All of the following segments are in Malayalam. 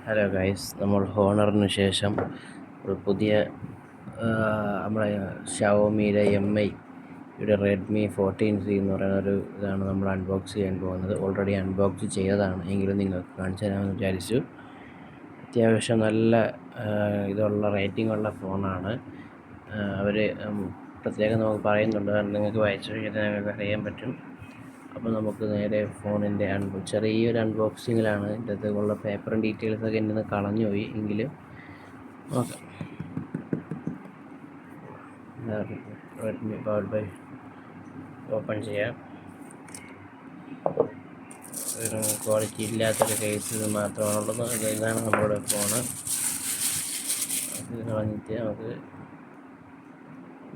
ഹലോ ഗൈസ്, നമ്മൾ ഹോണറിന് ശേഷം ഒരു പുതിയ നമ്മുടെ ഷവോമിയുടെ MIയുടെ റെഡ്മി 14C എന്ന് പറയുന്ന ഒരു ഇതാണ് നമ്മൾ അൺബോക്സ് ചെയ്യാൻ പോകുന്നത്. ഓൾറെഡി അൺബോക്സ് ചെയ്തതാണ്, എങ്കിലും നിങ്ങൾക്ക് കാണിച്ചു തരാമെന്ന് വിചാരിച്ചു. അത്യാവശ്യം നല്ല ഇതുള്ള റേറ്റിംഗ് ഉള്ള ഫോണാണ്. അവർ പ്രത്യേകം നമുക്ക് പറയുന്നുണ്ട്, നിങ്ങൾക്ക് വായിച്ചു കഴിഞ്ഞാൽ നിങ്ങൾക്ക് അറിയാൻ പറ്റും. അപ്പോൾ നമുക്ക് നേരെ ഫോണിൻ്റെ ചെറിയൊരു അൺബോക്സിങ്ങിലാണ്. ഇതിൻ്റെ അകത്തുള്ള പേപ്പറും ഡീറ്റെയിൽസൊക്കെ എൻ്റെ നിന്ന് കളഞ്ഞു പോയി, എങ്കിലും നോക്കാം. റെഡ്മി പവർഡ് ബൈ ഓപ്പൺ ചെയ്യാം. ഒരു ക്വാളിറ്റി ഇല്ലാത്തൊരു കേസ് മാത്രമാണുള്ളത്. ഇതാണ് നമ്മുടെ ഫോണ്. ഇത് കളഞ്ഞിട്ട് നമുക്ക്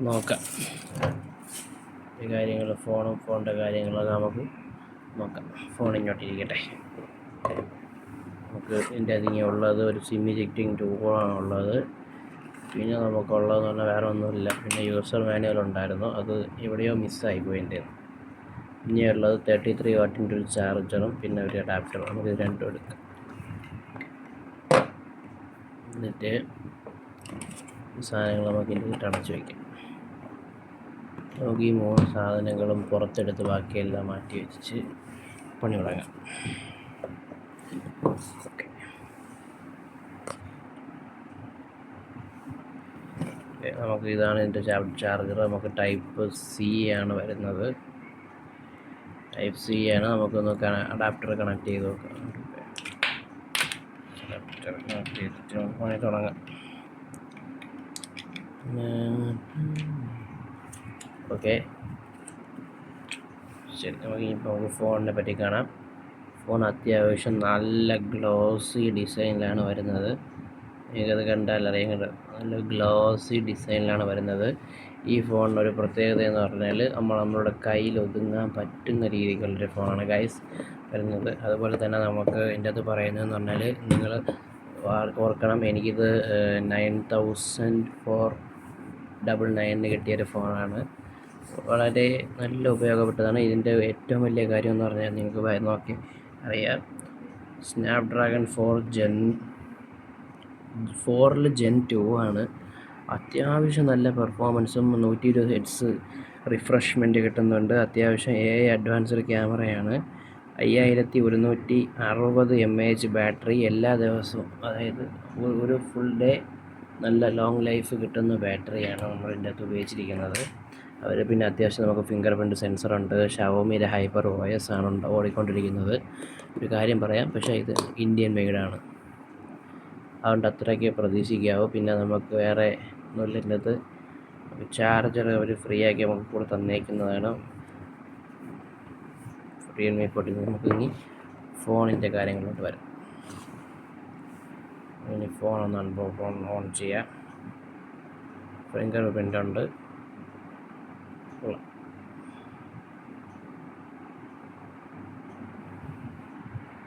നോക്കാം. ഈ കാര്യങ്ങൾ ഫോണിൻ്റെ കാര്യങ്ങളൊക്കെ നമുക്ക് നോക്കാം. ഫോൺ ഇങ്ങോട്ടിരിക്കട്ടെ. നമുക്ക് ഇതിൻ്റെ അതിങ്ങുള്ളത് ഒരു സിം ഇജക്റ്റിംഗ് ടൂളാണ് ഉള്ളത്. പിന്നെ നമുക്കുള്ളതെന്ന് പറഞ്ഞാൽ വേറെ ഒന്നുമില്ല. പിന്നെ യൂസർ മാനുവൽ ഉണ്ടായിരുന്നു, അത് എവിടെയോ മിസ്സായി പോയി എൻ്റെ. ഇനിയുള്ളത് 33 വാട്ടിൻ്റെ ഒരു ചാർജറും പിന്നെ ഒരു അഡാപ്റ്ററും. നമുക്ക് ഇത് രണ്ടും എടുക്കാം. എന്നിട്ട് സാധനങ്ങൾ നമുക്ക് ഇതിൻ്റെ അടച്ചു വയ്ക്കാം. നമുക്ക് ഈ 3 സാധനങ്ങളും പുറത്തെടുത്ത് ബാക്കിയെല്ലാം മാറ്റി വെച്ച് പണി തുടങ്ങാം. ഓക്കെ, നമുക്ക് ഇതാണ് ഇതിൻ്റെ ചാർജർ. നമുക്ക് ടൈപ്പ് സി ആണ് വരുന്നത്. ടൈപ്പ് സി ആണ്. നമുക്കൊന്ന് അഡാപ്റ്റർ കണക്ട് ചെയ്ത് നോക്കാം. അഡാപ്റ്റർ കണക്ട് ചെയ്തിട്ട് പണി തുടങ്ങാം. ഓക്കെ, ശരി. നമുക്ക് ഫോണിനെ പറ്റി കാണാം. ഫോൺ അത്യാവശ്യം നല്ല ഗ്ലോസി ഡിസൈനിലാണ് വരുന്നത്. നിങ്ങൾക്കത് കണ്ടാൽ അറിയാം, നല്ല ഗ്ലോസി ഡിസൈനിലാണ് വരുന്നത്. ഈ ഫോണിനൊരു പ്രത്യേകത എന്ന് പറഞ്ഞാൽ നമ്മളുടെ കയ്യിൽ ഒതുങ്ങാൻ പറ്റുന്ന രീതിക്കുള്ളൊരു ഫോണാണ് ഗൈസ് വരുന്നത്. അതുപോലെ തന്നെ നമുക്ക് ഇതിൻ്റെ അകത്ത് പറയുന്നതെന്ന് പറഞ്ഞാൽ, നിങ്ങൾ ഓർക്കണം, എനിക്കിത് 9499 കിട്ടിയൊരു ഫോണാണ്. വളരെ നല്ല ഉപയോഗപ്പെട്ടതാണ്. ഇതിൻ്റെ ഏറ്റവും വലിയ കാര്യം എന്ന് പറഞ്ഞാൽ, നിങ്ങൾക്ക് നോക്കി അറിയാം, സ്നാപ്ഡ്രാഗൺ 4ൽ Gen 2 ആണ്. അത്യാവശ്യം നല്ല പെർഫോമൻസും 120 Hz റിഫ്രഷ്മെൻറ്റ് കിട്ടുന്നുണ്ട്. അത്യാവശ്യം AI അഡ്വാൻസ്ഡ് ക്യാമറയാണ്. 5160 mAh ബാറ്ററി. എല്ലാ ദിവസവും, അതായത് ഒരു ഫുൾ ഡേ നല്ല ലോങ് ലൈഫ് കിട്ടുന്ന ബാറ്ററിയാണ് നമ്മൾ ഇതിൻ്റെ അകത്ത് ഉപയോഗിച്ചിരിക്കുന്നത്. അവർ പിന്നെ അത്യാവശ്യം നമുക്ക് ഫിംഗർ പ്രിൻറ്റ് സെൻസറുണ്ട്. ഷവോമിയുടെ HyperOS ആണ് ഓടിക്കൊണ്ടിരിക്കുന്നത്. ഒരു കാര്യം പറയാം, പക്ഷേ ഇത് ഇന്ത്യൻ മെയ്ഡാണ്, അതുകൊണ്ട് അത്രയ്ക്ക് പ്രതീക്ഷിക്കാവൂ. പിന്നെ നമുക്ക് വേറെ ഒന്നുമില്ല. ഇതിൻ്റെ അകത്ത് ചാർജർ അവർ ഫ്രീ ആക്കി നമുക്ക് കൂടെ തന്നേക്കുന്നതാണ്. റിയൽമി 14. നമുക്ക് ഇനി ഫോണിൻ്റെ കാര്യങ്ങളോട്ട് വരാം. ഇനി ഫോൺ ഓൺ ചെയ്യാം. ഫിംഗർ പ്രിൻ്റ് ഉണ്ട്.